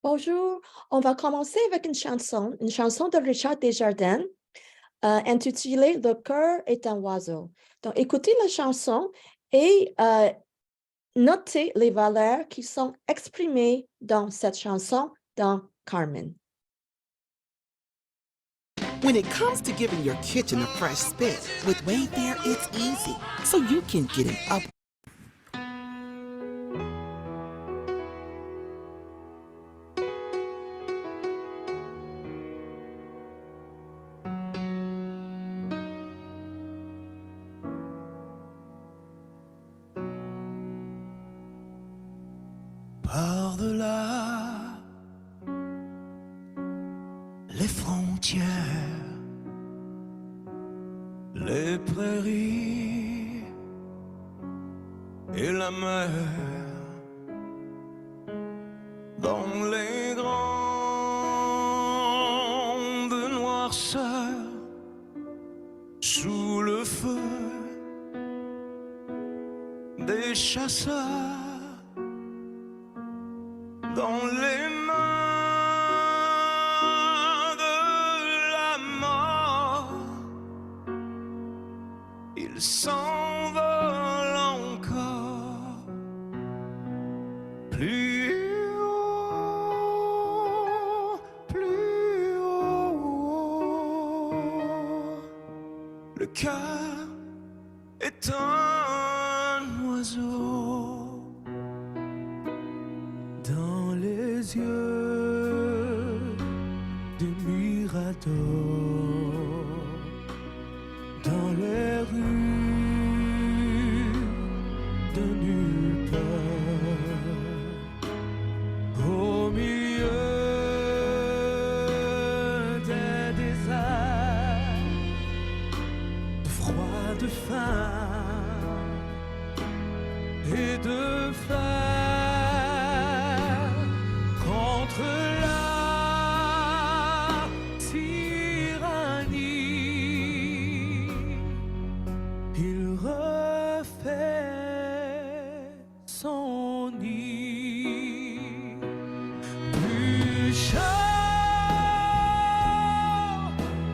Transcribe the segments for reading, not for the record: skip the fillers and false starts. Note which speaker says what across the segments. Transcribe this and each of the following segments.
Speaker 1: Bonjour, on va commencer avec une chanson de Richard Desjardins, intitulée Le cœur est un oiseau. Donc, écoutez la chanson et notez les valeurs qui sont exprimées dans cette chanson dans Carmen.
Speaker 2: When it comes to giving your kitchen a fresh spin, with Wayfair, it's easy, so you can get an up.
Speaker 3: Par-delà les frontières, les prairies et la mer, dans les grandes noirceurs, sous le feu des chasseurs, dans les mains de la mort, il s'envole encore plus haut, plus haut. Le cœur est un oiseau dans les yeux des miradors, dans les rues de nulle part, au milieu des déserts, de froid, de faim et de fer. La tyrannie, il refait son nid. Plus chaud,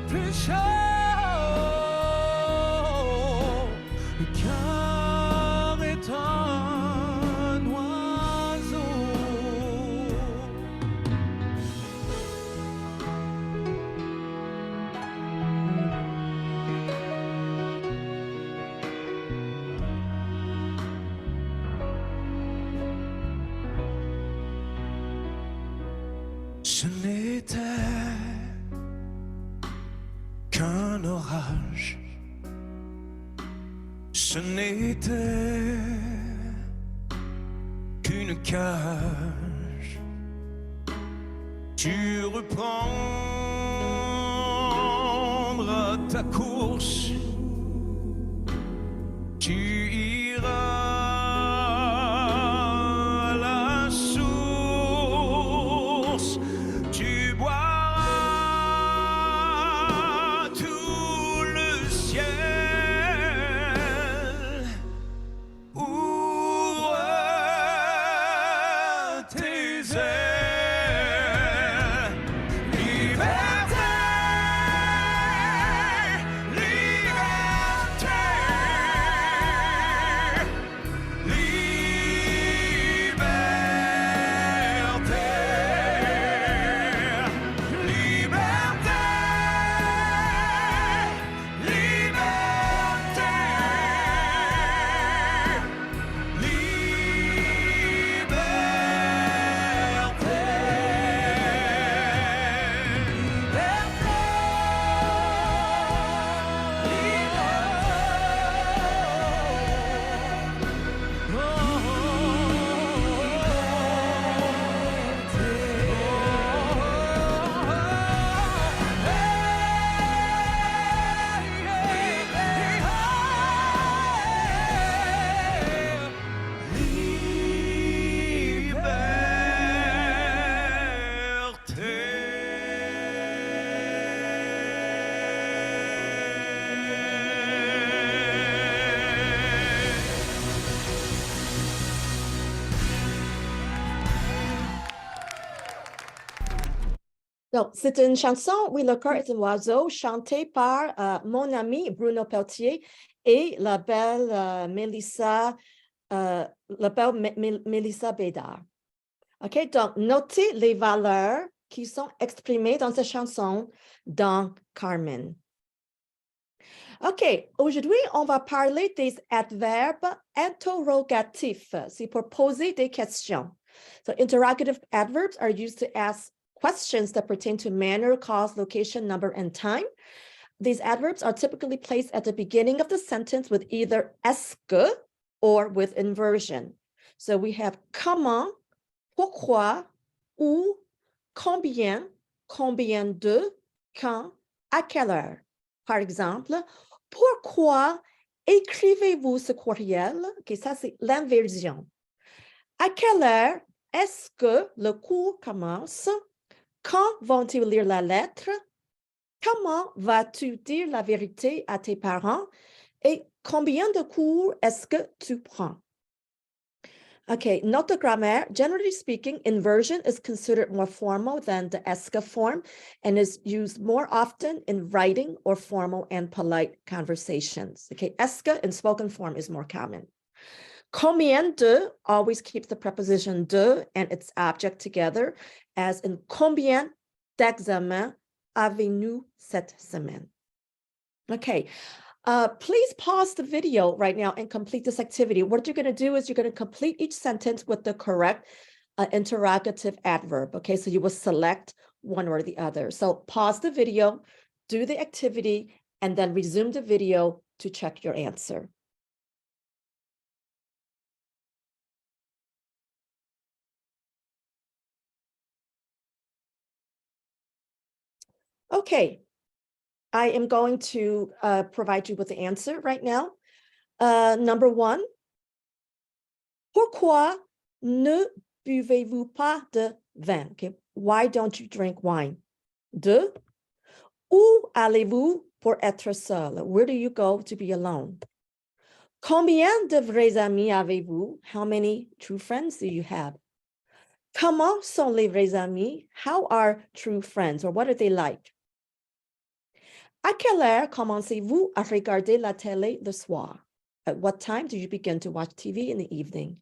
Speaker 3: plus chaud, le cœur est un oiseau. Ce n'était qu'un orage, ce n'était qu'une cage. Tu reprendras ta course, tu iras à la source, tu boiras tout le ciel. Ouvre tes ailes, liberté, liberté, liberté, liberté, liberté.
Speaker 1: Donc, c'est une chanson, oui, le cœur est un oiseau, chantée par mon ami Bruno Pelletier et la belle Mélissa Bédard. OK, donc, notez les valeurs qui sont exprimées dans cette chanson dans Carmen. OK, aujourd'hui, on va parler des adverbes interrogatifs. C'est pour poser des questions. So, interrogative adverbs are used to ask questions that pertain to manner, cause, location, number, and time. These adverbs are typically placed at the beginning of the sentence with either est-ce que or with inversion. So we have comment, pourquoi, où, combien, combien de, quand, à quelle heure. Par exemple, pourquoi écrivez-vous ce courriel? OK, ça c'est l'inversion. À quelle heure est-ce que le cours commence? Quand vont-ils lire la lettre? Comment vas-tu dire la vérité à tes parents? Et combien de cours est-ce que tu prends? Okay, note the grammar. Generally speaking, inversion is considered more formal than the esca form and is used more often in writing or formal and polite conversations. Okay, esca in spoken form is more common. Combien de always keeps the preposition de and its object together, as in combien d'examens avez-nous cette semaine? Okay, please pause the video right now and complete this activity. What you're going to do is you're going to complete each sentence with the correct interrogative adverb. Okay, so you will select one or the other. So pause the video, do the activity, and then resume the video to check your answer. Okay, I am going to provide you with the answer right now. Number one, pourquoi ne buvez-vous pas de vin? Okay, why don't you drink wine? Deux, où allez-vous pour être seul? Where do you go to be alone? Combien de vrais amis avez-vous? How many true friends do you have? Comment sont les vrais amis? How are true friends, or what are they like? À quelle heure commencez-vous à regarder la télé le soir? At what time do you begin to watch TV in the evening?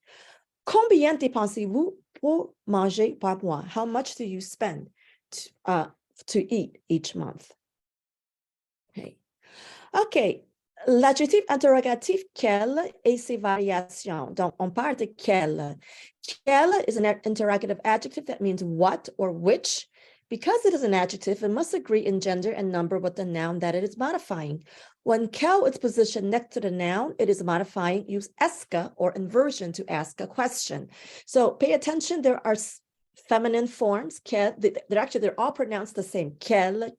Speaker 1: Combien dépensez-vous pour manger par mois? How much do you spend to eat each month? Okay. OK. L'adjectif interrogatif quel et ses variations. Donc, on parle de quel. Quel is an interrogative adjective that means what or which. Because it is an adjective, it must agree in gender and number with the noun that it is modifying. When quel is positioned next to the noun, it is modifying. Use esca or inversion to ask a question. So pay attention. There are feminine forms. Quel, they're all pronounced the same. Quel,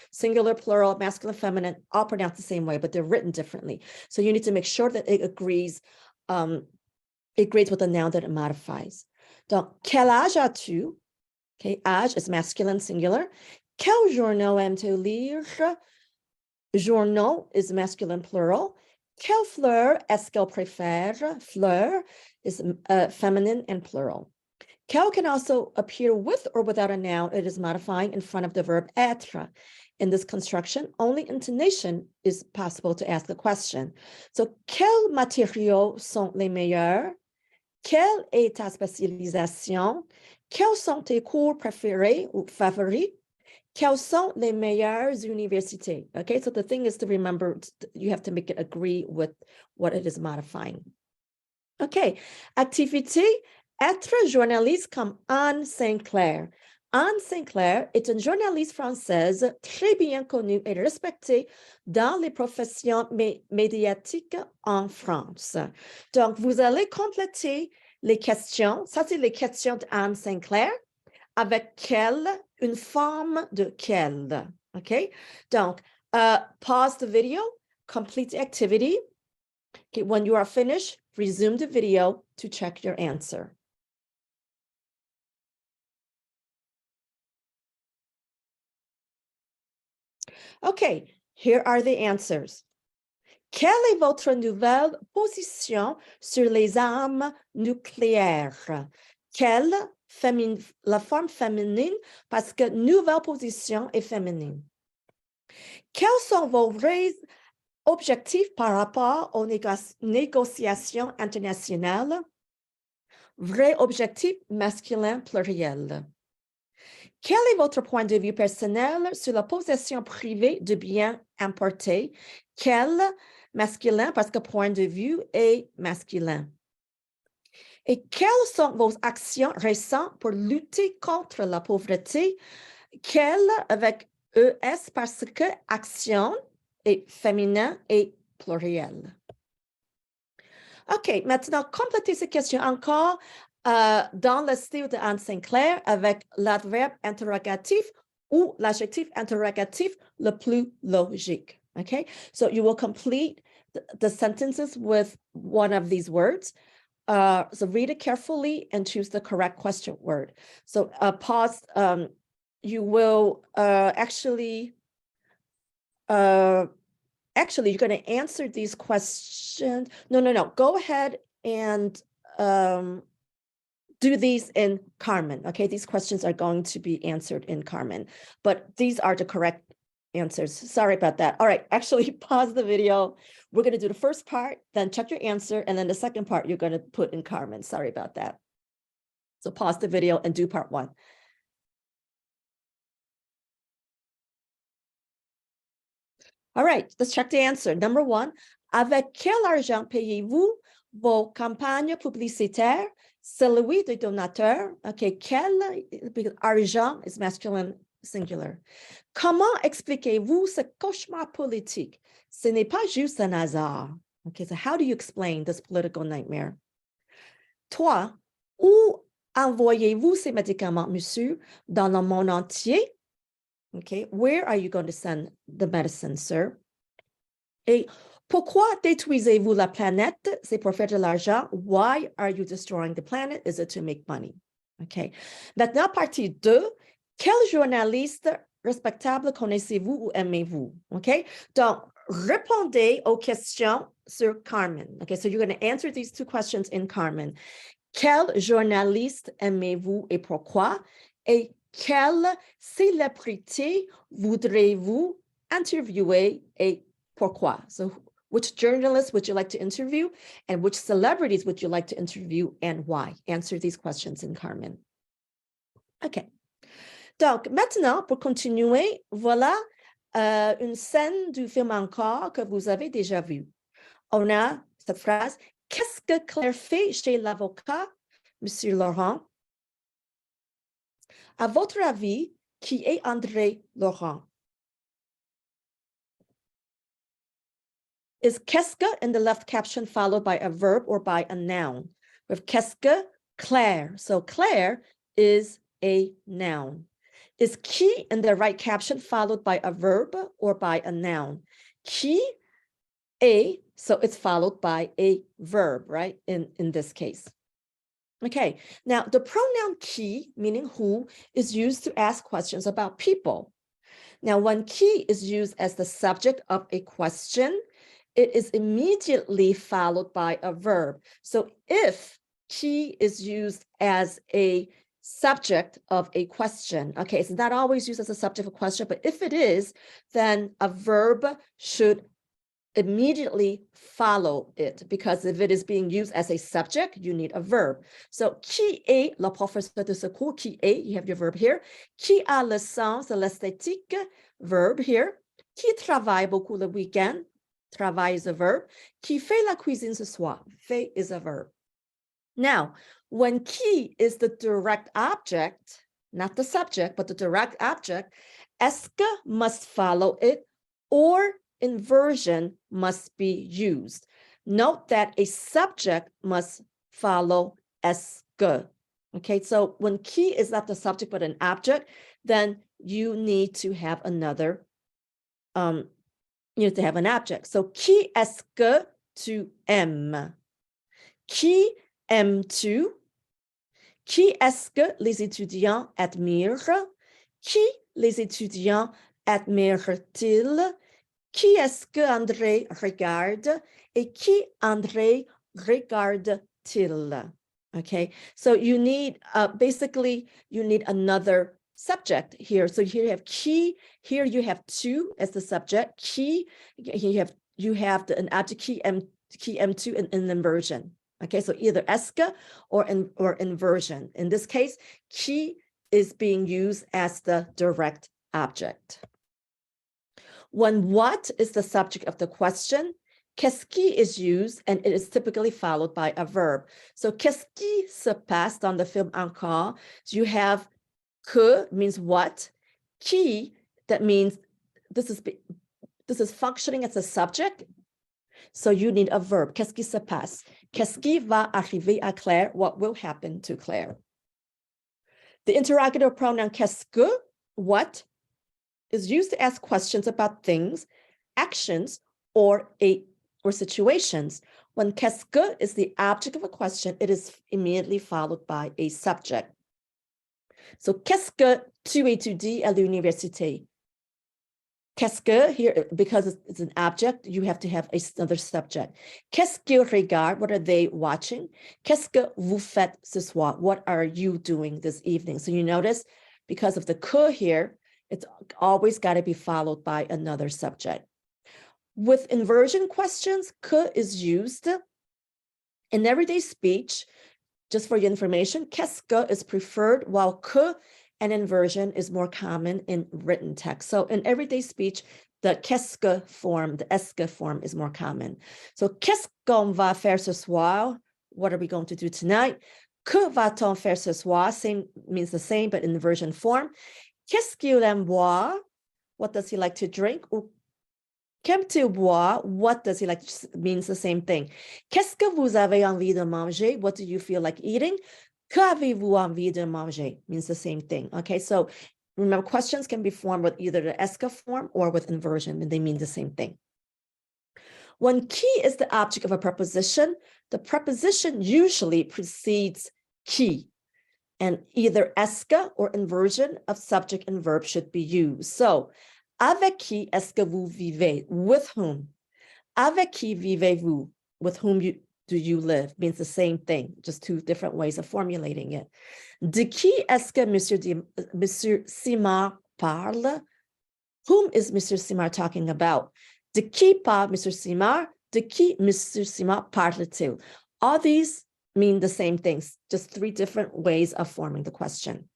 Speaker 1: singular, plural, masculine, feminine, all pronounced the same way, but they're written differently. So you need to make sure that it agrees with the noun that it modifies. Donc, quel âge as-tu? Okay, âge is masculine, singular. Quel journal aimes-tu lire? Journal is masculine, plural. Quelle fleur est-ce qu'elle préfère? Fleur is feminine and plural. Quel can also appear with or without a noun. It is modifying in front of the verb être. In this construction, only intonation is possible to ask a question. So, quels matériaux sont les meilleurs? Quelle est ta spécialisation? Quels sont tes cours préférés ou favoris? Quelles sont les meilleures universités? Okay, so the thing is to remember, you have to make it agree with what it is modifying. Okay, activité, être journaliste comme Anne Sinclair. Anne Sinclair est une journaliste française très bien connue et respectée dans les professions médiatiques en France. Donc, vous allez compléter les questions. Ça, c'est les questions d'Anne Sinclair. Avec quelle, une forme de quelle. OK? Donc, pause the video, complete the activity. Okay, when you are finished, resume the video to check your answer. Okay, here are the answers. Quelle est votre nouvelle position sur les armes nucléaires? Quelle la forme féminine parce que nouvelle position est féminine. Quels sont vos vrais objectifs par rapport aux négociations internationales? Vrai objectif masculin pluriel. Quel est votre point de vue personnel sur la possession privée de biens importés? Quel masculin parce que point de vue est masculin. Et quelles sont vos actions récentes pour lutter contre la pauvreté? Quelle avec ES parce que action est féminin et pluriel. OK, maintenant, complétez ces questions encore dans le style de Anne Sinclair avec l'adverbe interrogatif ou l'adjectif interrogatif le plus logique. Okay, so you will complete the sentences with one of these words. So read it carefully and choose the correct question word. So pause. You will actually, you're going to answer these questions. No. Go ahead and do these in Carmen. Okay, these questions are going to be answered in Carmen, but these are the correct answers. Sorry about that. All right, actually pause the video. We're going to do the first part, then check your answer, and then the second part you're going to put in Carmen. Sorry about that. So pause the video and do part 1. All right, let's check the answer. Number 1, avec quel argent payez-vous vos campagnes publicitaires? Celui de donateur. Okay, quel, because argent is masculine singular. Comment expliquez-vous ce cauchemar politique? Ce n'est pas juste un hasard. Okay, so how do you explain this political nightmare? 3, où envoyez-vous ces médicaments, monsieur? Dans le monde entier? Okay, where are you going to send the medicine, sir? Et pourquoi détruisez-vous la planète? C'est pour faire de l'argent. Why are you destroying the planet? Is it to make money? Okay. Maintenant, partie 2. Quel journaliste respectable connaissez-vous ou aimez-vous? Okay. Donc, répondez aux questions sur Carmen. Okay, so you're going to answer these 2 questions in Carmen. Quel journaliste aimez-vous et pourquoi? Et quelle célébrité voudrez-vous interviewer et pourquoi? So which journalists would you like to interview and which celebrities would you like to interview and why? Answer these questions in Carmen. OK. Donc, maintenant, pour continuer, voilà une scène du film encore que vous avez déjà vue. On a cette phrase, « Qu'est-ce que Claire fait chez l'avocat, Monsieur Laurent? » À votre avis, qui est André Laurent? Is qu'est-ce que in the left caption followed by a verb or by a noun? We have qu'est-ce que Claire. So Claire is a noun. Is qui in the right caption followed by a verb or by a noun? Qui est, so it's followed by a verb, right? In this case. Okay, now the pronoun qui, meaning who, is used to ask questions about people. Now, when qui is used as the subject of a question, it is immediately followed by a verb. So if qui is used as a subject of a question, okay, it's not always used as a subject of a question, but if it is, then a verb should immediately follow it, because if it is being used as a subject, you need a verb. So, qui est le professeur de secours? Qui est, you have your verb here. Qui a le sens de l'esthétique? Verb here. Qui travaille beaucoup le week-end? Travail is a verb. Qui fait la cuisine ce soir? Fait is a verb. Now, when qui is the direct object, not the subject, but the direct object, est-ce que must follow it, or inversion must be used. Note that a subject must follow est-ce que. Okay, so when qui is not the subject but an object, then you need to have another, you need to have an object. So, qui est-ce que tu aimes? Qui aimes-tu? Qui est-ce que les étudiants admirent? Qui les étudiants admirent-ils? Qui est-ce que André regarde? Et qui André regarde-t-il? Okay, so you need basically you need another subject here. So here you have qui, here you have tu as the subject, qui, you have an adjective qui m2 in inversion. Okay, so either esque or inversion. In this case, qui is being used as the direct object. When what is the subject of the question, qu'est-ce qui is used, and it is typically followed by a verb. So qu'est-ce qui se passe dans le film encore? So you have que means what, qui, that means this is functioning as a subject. So you need a verb. Qu'est-ce qui se passe? Qu'est-ce qui va arriver à Claire? What will happen to Claire? The interrogative pronoun qu'est-ce que, what, is used to ask questions about things, actions, or situations. When qu'est-ce que is the object of a question, it is immediately followed by a subject. So qu'est-ce que tu étudies à l'université? Qu'est-ce que here, because it's an object, you have to have another subject. Qu'est-ce qu'ils regardent? What are they watching? Qu'est-ce que vous faites ce soir? What are you doing this evening? So you notice, because of the que here, it's always got to be followed by another subject. With inversion questions, que is used in everyday speech. Just for your information, qu'est-ce que is preferred, while que and inversion is more common in written text. So in everyday speech, the qu'est-ce que form, the est-ce que form is more common. So qu'est-ce qu'on va faire ce soir? What are we going to do tonight? Que va-t-on faire ce soir? Same means the same, but in the inversion form. Qu'est-ce qu'il aime boire? What does he like to drink? Or qu'aime-t-il boire? What does he like? Means the same thing. Qu'est-ce que vous avez envie de manger? What do you feel like eating? Qu'avez-vous envie de manger? Means the same thing. Okay, so remember, questions can be formed with either the esque form or with inversion, and they mean the same thing. When qui is the object of a preposition, the preposition usually precedes qui. And either esque or inversion of subject and verb should be used. So, avec qui est-ce que vous vivez? With whom? Avec qui vivez-vous? With whom do you live? Means the same thing, just two different ways of formulating it. De qui est-ce que Monsieur Simard parle? Whom is Mr. Simard talking about? De qui parle Mr. Simard? De qui Mr. Simard parle-t-il? All these mean the same things, just three different ways of forming the question.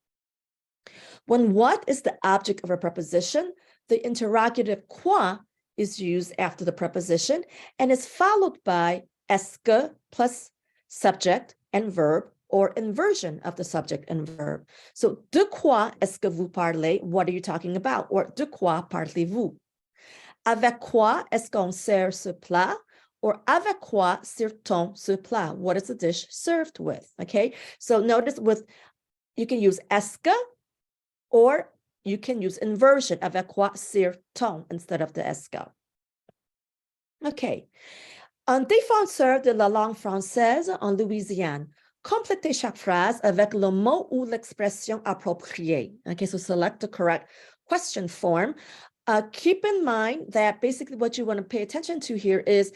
Speaker 1: When what is the object of a preposition, the interrogative quoi is used after the preposition and is followed by est-ce que plus subject and verb, or inversion of the subject and verb. So, de quoi est-ce que vous parlez? What are you talking about? Or de quoi parlez-vous? Avec quoi est-ce qu'on sert ce plat? Or avec quoi sert-on ce plat? What is the dish served with? Okay, so notice you can use est-ce que, or you can use inversion, avec quoi sert-on instead of the est-ce que. Okay, un défenseur de la langue française en Louisiane. Complétez chaque phrase avec le mot ou l'expression appropriée. Okay, so select the correct question form. Keep in mind that basically what you want to pay attention to here is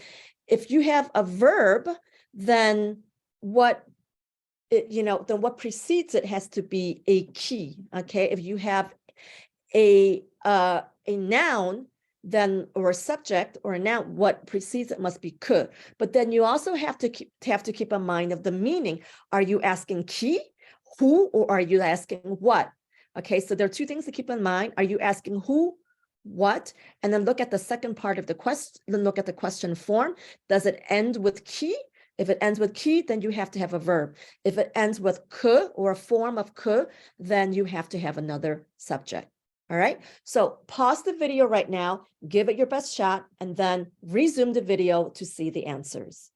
Speaker 1: if you have a verb, then what precedes it has to be a key. Okay, if you have a noun, then or a subject or a noun, what precedes it must be que. But then you also have to keep in mind of the meaning. Are you asking qui, who, or are you asking what? Okay, so there are two things to keep in mind. Are you asking who, what? And then look at the second part of the question, then look at the question form. Does it end with qui? If it ends with qui, then you have to have a verb. If it ends with que or a form of que, then you have to have another subject. All right, so pause the video right now, give it your best shot, and then resume the video to see the answers.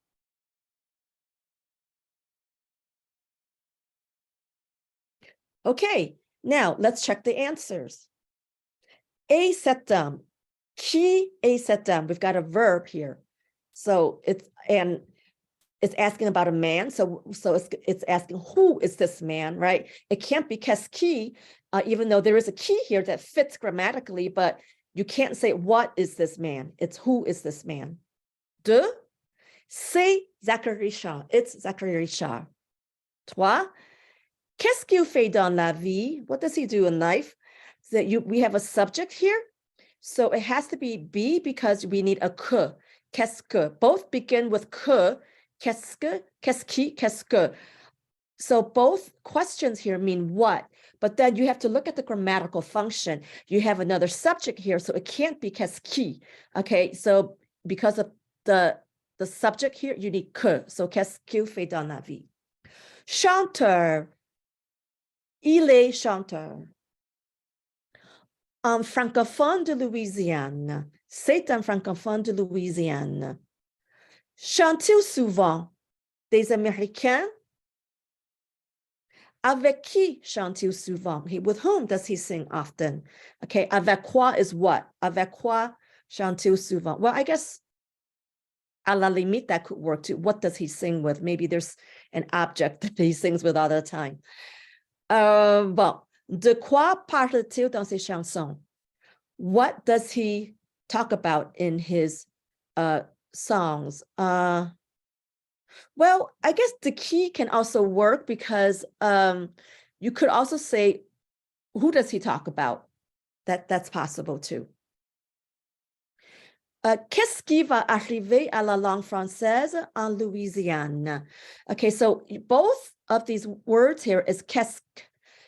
Speaker 1: Okay, now let's check the answers. Et cet homme. Qui est cet homme? We've got a verb here. So it's asking about a man. So it's asking who is this man, right? It can't be qu'est-ce qui, even though there is a key here that fits grammatically, but you can't say what is this man. It's who is this man. De, c'est Zachary Richard. It's Zachary Richard. 3. Qu'est-ce qu'il fait dans la vie? What does he do in life? So we have a subject here. So it has to be be because we need a que. Qu'est-ce que? Both begin with que. Qu'est-ce que? Qu'est-ce qui? Qu'est-ce que? So both questions here mean what, but then you have to look at the grammatical function. You have another subject here, so it can't be qu'est-ce qui. Okay, so because of the subject here, you need que. So qu'est-ce qu'il fait dans la vie? Chanteur. Il est chanteur. Un francophone de Louisiane. C'est un francophone de Louisiane. Chante-t-il souvent? Des Américains? Avec qui chante-t-il souvent? With whom does he sing often? Okay, avec quoi is what? Avec quoi chante-t-il souvent? Well, I guess à la limite that could work too. What does he sing with? Maybe there's an object that he sings with all the time. Bon, de quoi parle-t-il dans ses chansons? What does he talk about in his songs? Well, I guess the key can also work because you could also say, who does he talk about? That's possible too. Qu'est-ce qui va arriver à la langue française en Louisiane? Okay, so both of these words here is qu'est-ce.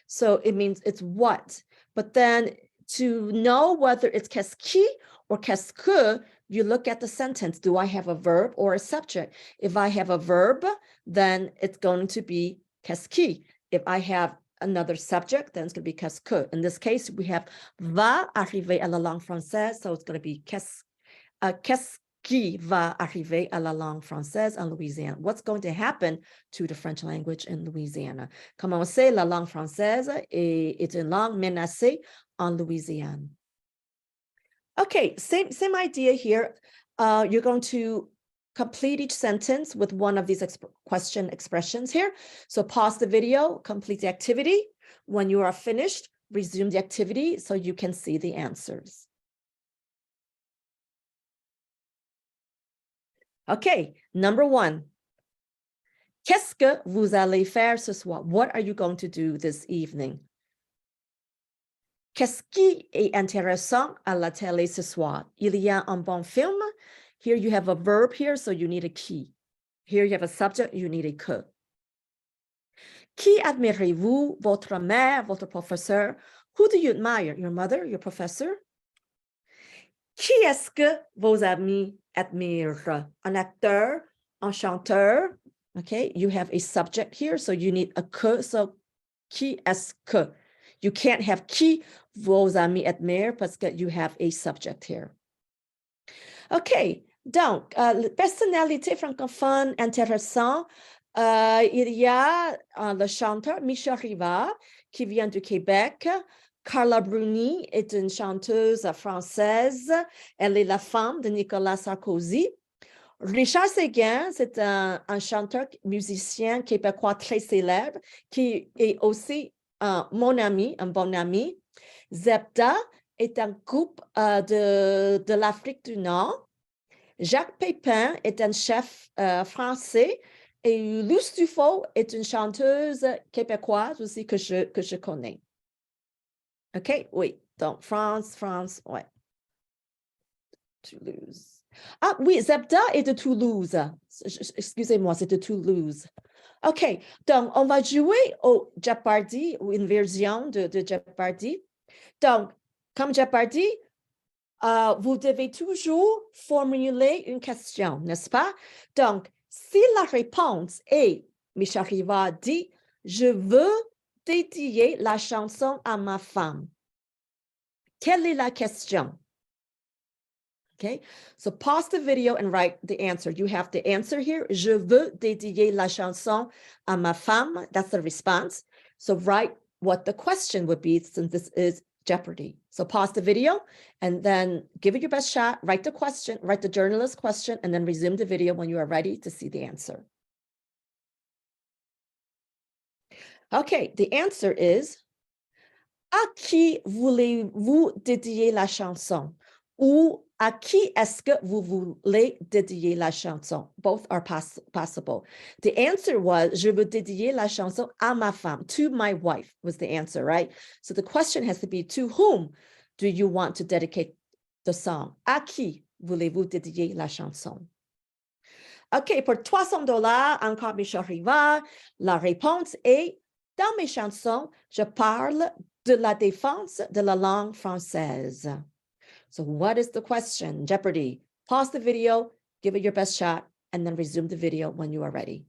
Speaker 1: So it means it's what. But then to know whether it's qu'est-ce qui or qu'est-ce que, you look at the sentence. Do I have a verb or a subject? If I have a verb, then it's going to be qu'est-ce qui. If I have another subject, then it's going to be qu'est-ce que. In this case, we have va arriver à la langue française, so it's going to be qu'est-ce qui va arriver à la langue française en Louisiane? What's going to happen to the French language in Louisiana? Comme on sait, la langue française est une langue menacée en Louisiane. Okay, same idea here. You're going to complete each sentence with one of these question expressions here. So pause the video, complete the activity. When you are finished, resume the activity so you can see the answers. Okay, number 1. Qu'est-ce que vous allez faire ce soir? What are you going to do this evening? Qu'est-ce qui est intéressant à la télé ce soir? Il y a un bon film. Here you have a verb here, so you need a qui. Here you have a subject, you need a que. Qui admirez-vous? Votre mère, votre professeur? Who do you admire? Your mother, your professor? Qui est-ce que vos amis admirent? Un acteur, un chanteur. Okay, you have a subject here, so you need a que. So, qui est-ce que? You can't have qui vos amis admirent parce que you have a subject here. Okay, donc, personnalité francophone intéressante. Il y a le chanteur Michel Rivard qui vient du Québec. Carla Bruni est une chanteuse française. Elle est la femme de Nicolas Sarkozy. Richard Séguin, c'est un chanteur musicien québécois très célèbre qui est aussi mon ami, un bon ami. Zebda est un groupe de l'Afrique du Nord. Jacques Pépin est un chef français. Et Luce Dufaux est une chanteuse québécoise aussi que je connais. OK, oui. Donc, France, ouais. Toulouse. Ah oui, Zebda est de Toulouse. Excusez-moi, c'est de Toulouse. OK, donc on va jouer au Jeopardy ou une version de Jeopardy. Donc, comme Jeopardy, vous devez toujours formuler une question, n'est-ce pas? Donc, si la réponse est, Michel Rivard dit, je veux dédier la chanson à ma femme. Quelle est la question? Okay, so pause the video and write the answer. You have the answer here. Je veux dédier la chanson à ma femme. That's the response. So write what the question would be since this is Jeopardy. So pause the video and then give it your best shot. Write the question, write the journalist question, and then resume the video when you are ready to see the answer. Okay, the answer is, à qui voulez-vous dédier la chanson? Ou À qui est-ce que vous voulez dédier la chanson? Both are possible. The answer was, je veux dédier la chanson à ma femme, to my wife was the answer, right? So the question has to be, to whom do you want to dedicate the song? À qui voulez-vous dédier la chanson? OK, pour $300, encore Michel Rivard, la réponse est, dans mes chansons, je parle de la défense de la langue française. So what is the question? Jeopardy. Pause the video, give it your best shot, and then resume the video when you are ready.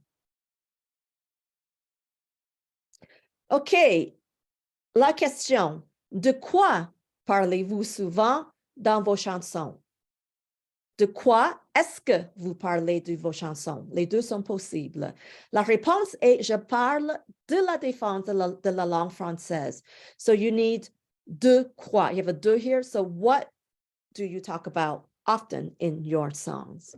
Speaker 1: OK. La question. De quoi parlez-vous souvent dans vos chansons? De quoi est-ce que vous parlez de vos chansons? Les deux sont possibles. La réponse est, je parle de la défense de la langue française. So you need de quoi. You have a de here. So what do you talk about often in your songs?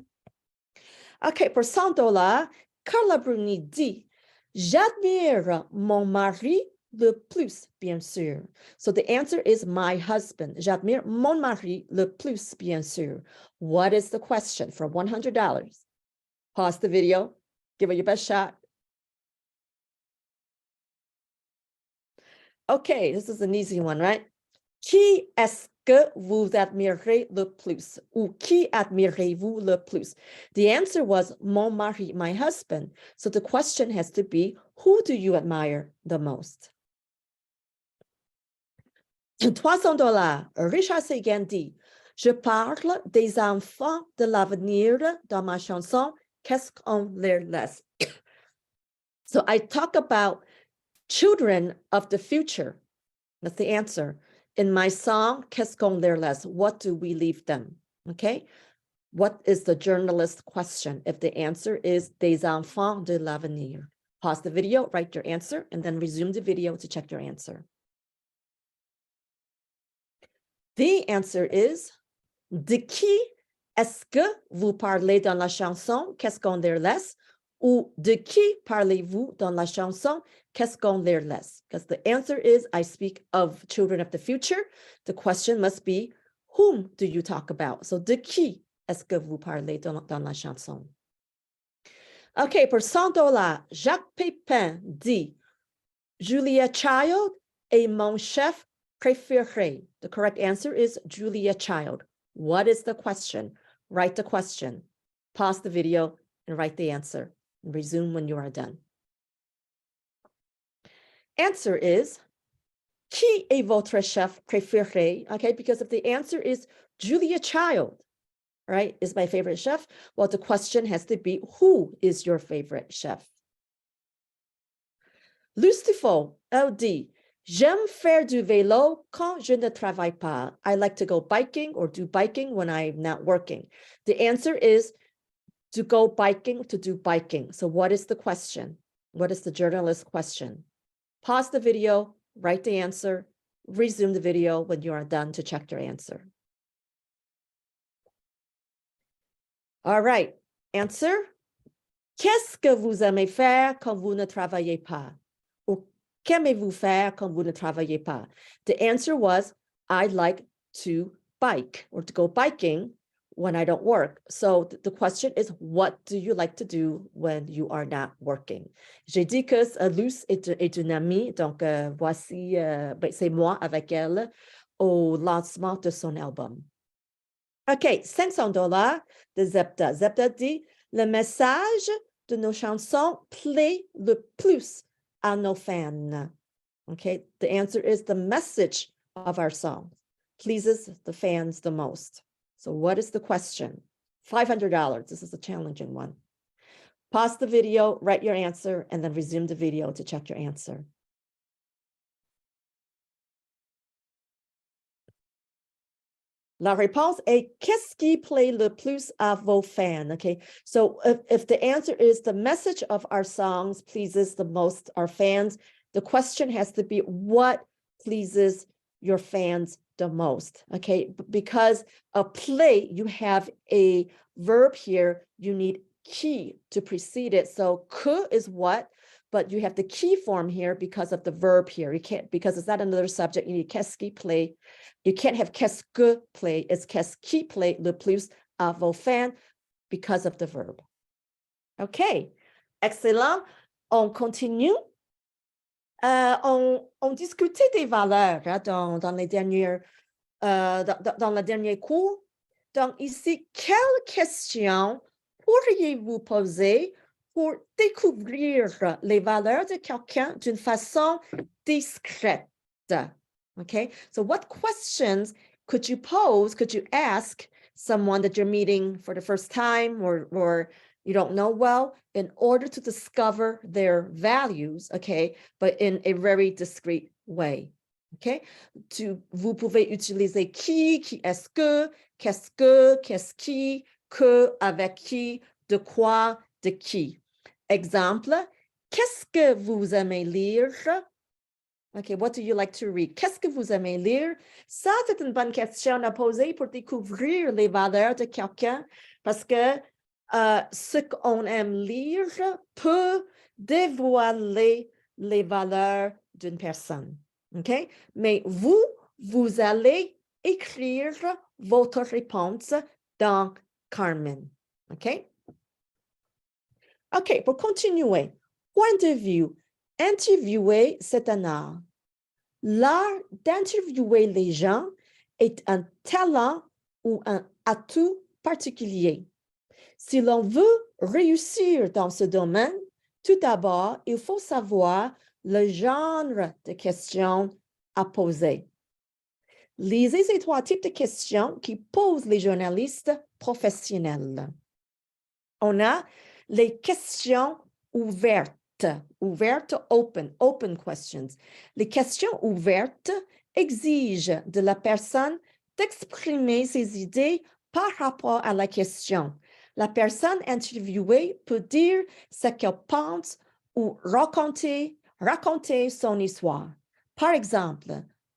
Speaker 1: OK, pour $100, Carla Bruni dit, j'admire mon mari le plus, bien sûr. So the answer is my husband. J'admire mon mari le plus, bien sûr. What is the question for $100? Pause the video, give it your best shot. Okay, this is an easy one, right? Qui est-ce que vous admirez le plus? Ou qui admirez-vous le plus? The answer was mon mari, my husband. So the question has to be, who do you admire the most? $300. Richard Seguin dit, je parle des enfants de l'avenir dans ma chanson, qu'est-ce qu'on leur laisse? So I talk about children of the future. That's the answer. In my song, qu'est-ce qu'on leur laisse? What do we leave them? Okay. What is the journalist question? If the answer is des enfants de l'avenir. Pause the video, write your answer, and then resume the video to check your answer. The answer is, de qui est-ce que vous parlez dans la chanson, qu'est-ce qu'on leur laisse? Ou de qui parlez-vous dans la chanson, qu'est-ce qu'on leur laisse? Because the answer is, I speak of children of the future. The question must be, whom do you talk about? So, de qui est-ce que vous parlez dans la chanson? OK, pour $100, Jacques Pépin dit, Julia Child est mon chef préféré. The correct answer is Julia Child. What is the question? Write the question. Pause the video and write the answer. And resume when you are done. Answer is, qui est votre chef préféré? Okay, because if the answer is Julia Child, right, is my favorite chef, well, the question has to be, who is your favorite chef? Lustifo, LD, j'aime faire du vélo quand je ne travaille pas. I like to go biking or do biking when I'm not working. The answer is to go biking, to do biking. So what is the question? What is the journalist question? Pause the video, write the answer, resume the video when you are done to check your answer. All right, answer. Qu'est-ce que vous aimez faire quand vous ne travaillez pas? Or qu'aimez-vous faire quand vous ne travaillez pas? The answer was, I like to bike or to go biking when I don't work. So the question is, what do you like to do when you are not working? J'ai dit que Luce est une amie, donc voici, c'est moi avec elle au lancement de son album. OK, $500 de Zepta. Zepta dit, le message de nos chansons plaît le plus à nos fans. Okay, the answer is the message of our song pleases the fans the most. So what is the question? $500. This is a challenging one. Pause the video, write your answer, and then resume the video to check your answer. La réponse est, qu'est-ce qui plaît le plus à vos fans? Okay, so if the answer is the message of our songs pleases the most our fans, the question has to be, what pleases your fans the most? Okay, because a play, you have a verb here, you need qui to precede it. So que is what, but you have the key form here because of the verb here. You can't, because it's not another subject, you need qu'est-ce qui plaît. You can't have qu'est-ce que plaît, it's qu'est-ce qui plaît le plus à vos fans because of the verb. OK, excellent. On continue. On discutait des valeurs hein, dans les dernières, dans le dernier cours. Donc ici, quelles questions pourriez-vous poser pour découvrir les valeurs de quelqu'un d'une façon discrète? Okay, so what questions could you pose, could you ask someone that you're meeting for the first time or you don't know well in order to discover their values, okay, but in a very discreet way, okay? Vous pouvez utiliser qui est-ce que, qu'est-ce qui, que, avec qui, de quoi, de qui. Exemple, qu'est-ce que vous aimez lire? Okay, what do you like to read? Qu'est-ce que vous aimez lire? Ça, c'est une bonne question à poser pour découvrir les valeurs de quelqu'un parce que ce qu'on aime lire peut dévoiler les valeurs d'une personne. Okay? Mais vous allez écrire votre réponse dans Carmen. OK? OK, pour continuer. Point de vue. Interviewer, c'est un art. L'art d'interviewer les gens est un talent ou un atout particulier. Si l'on veut réussir dans ce domaine, tout d'abord, il faut savoir le genre de questions à poser. Lisez ces 3 types de questions qui posent les journalistes professionnels. On a les questions ouvertes, open questions. Les questions ouvertes exigent de la personne d'exprimer ses idées par rapport à la question. La personne interviewée peut dire ce qu'elle pense ou raconter son histoire. Par exemple,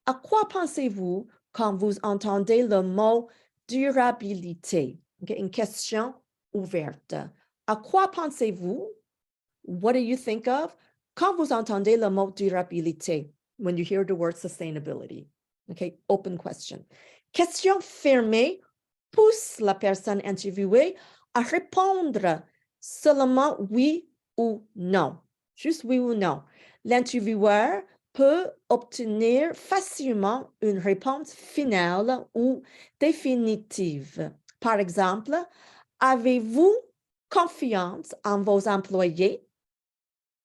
Speaker 1: à quoi pensez-vous quand vous entendez le mot durabilité? Okay, une question ouverte. À quoi pensez-vous? What do you think of? Quand vous entendez le mot durabilité, when you hear the word sustainability. Okay, open question. Question fermée pousse la personne interviewée à répondre seulement oui ou non. Juste oui ou non. L'intervieweur peut obtenir facilement une réponse finale ou définitive. Par exemple, avez-vous confiance en vos employés?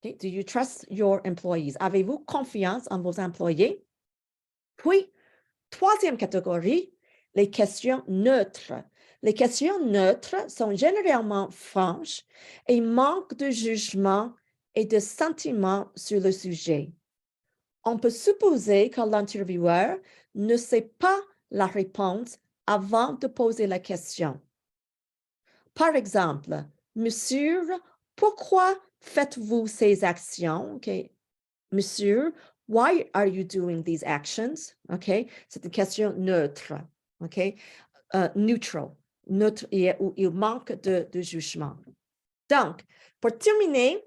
Speaker 1: Okay. Do you trust your employees? Avez-vous confiance en vos employés? Puis, troisième catégorie, les questions neutres. Les questions neutres sont généralement franches et manquent de jugement et de sentiment sur le sujet. On peut supposer que l'intervieweur ne sait pas la réponse avant de poser la question. Par exemple, Monsieur, pourquoi faites-vous ces actions? Okay. Monsieur, why are you doing these actions? Okay. C'est une question neutre. Okay. Neutral. Neutre, où il manque de jugement. Donc, pour terminer,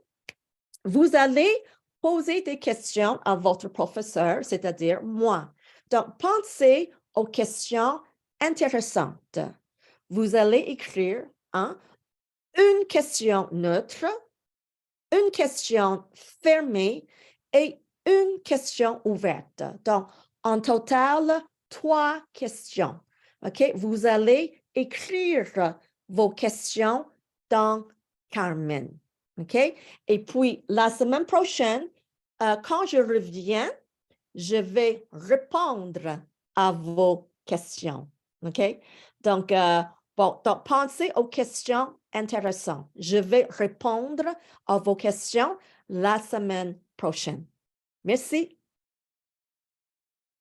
Speaker 1: vous allez poser des questions à votre professeur, c'est-à-dire moi. Donc, pensez aux questions intéressantes. Vous allez écrire une question neutre, une question fermée et une question ouverte. Donc, en total, 3 questions. OK? Vous allez écrire vos questions dans Carmen. OK? Et puis, la semaine prochaine, quand je reviens, je vais répondre à vos questions. OK? Donc, donc, pensez aux questions intéressantes. Je vais répondre à vos questions la semaine prochaine. Merci.